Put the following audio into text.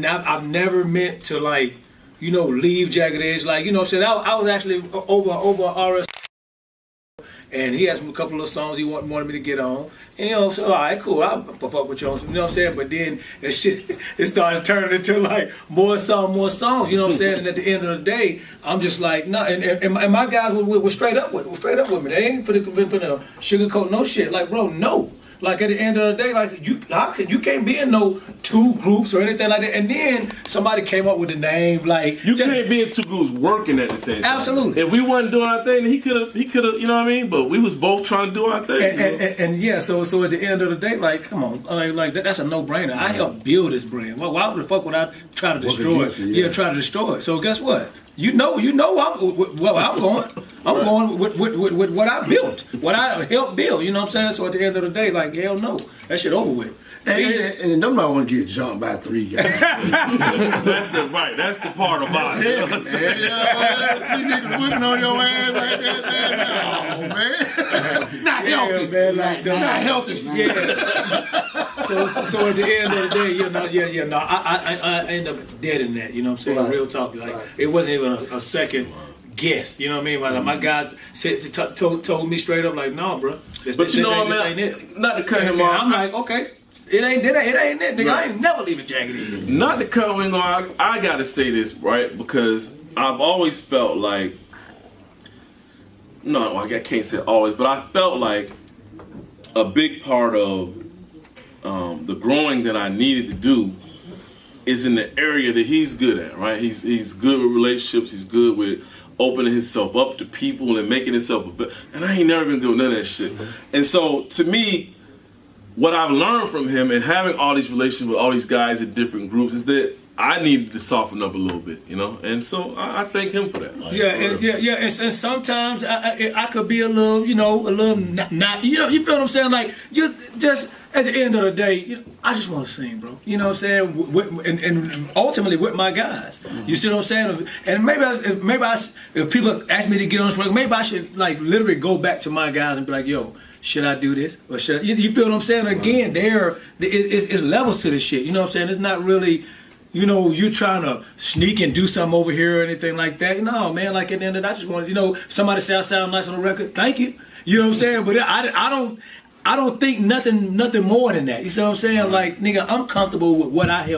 Now, I've never meant to like, leave Jagged Edge. Like, I was actually over RS, and he asked me a couple of songs he wanted me to get on. And so all right, cool, I'll fuck with you on some, you know what I'm saying? But then it started turning into like more songs, you know what I'm saying? And at the end of the day, I'm just like, no, and my guys were straight up with me. They ain't for the sugarcoat no shit. Like, bro, no. Like at the end of the day, like you can't be in no two groups or anything like that. And then somebody came up with a name like you can't be in two groups working at the same time. Absolutely. If we wasn't doing our thing, he could have, you know what I mean? But we was both trying to do our thing. And yeah, so at the end of the day, like, come on, like that's a no-brainer. I helped build this brand. Well, why the fuck would I try to destroy it? Yeah, try to destroy it. So guess what? I'm going. I'm going with what I built, what I helped build. You know what I'm saying? So at the end of the day, like, hell no, that shit over with. And nobody want to get jumped by 3 guys. That's the part about it. Man. 3 niggas whipping on your ass like that, man. No, man. Not healthy. Man, like, so, not healthy. Yeah. So at the end of the day, I end up dead in that. You know what I'm saying? Right. Real talk. Like it wasn't even a second guess. You know what I mean? Like, my guy told me straight up, like, no, bro. But you know what, man? Not to cut him off. I'm like, okay. It ain't it, nigga. Right. I ain't never leaving Jagged Edge. Not to cut Wingo off, I gotta say this, right? Because I've always felt like, I can't say always, but I felt like a big part of the growing that I needed to do is in the area that he's good at, right? He's good with relationships. He's good with opening himself up to people and making himself a bit. And I ain't never been doing none of that shit. And so, to me, what I've learned from him and having all these relationships with all these guys in different groups is that I needed to soften up a little bit, and so I thank him for that. Like, and sometimes I could be a little, not, you feel what I'm saying? Like, you just at the end of the day, I just want to sing, bro. You know what I'm saying? And ultimately with my guys. You see what I'm saying? And maybe if people ask me to get on this record, maybe I should like literally go back to my guys and be like, yo, should I do this? Or should I, you feel what I'm saying? Again, it's levels to this shit. You know what I'm saying? It's not really, you trying to sneak and do something over here or anything like that. No, man, like at the end of the day, I just want, somebody say I sound nice on the record. Thank you. You know what I'm saying? But I don't think nothing more than that. You see what I'm saying? Like, nigga, I'm comfortable with what I help.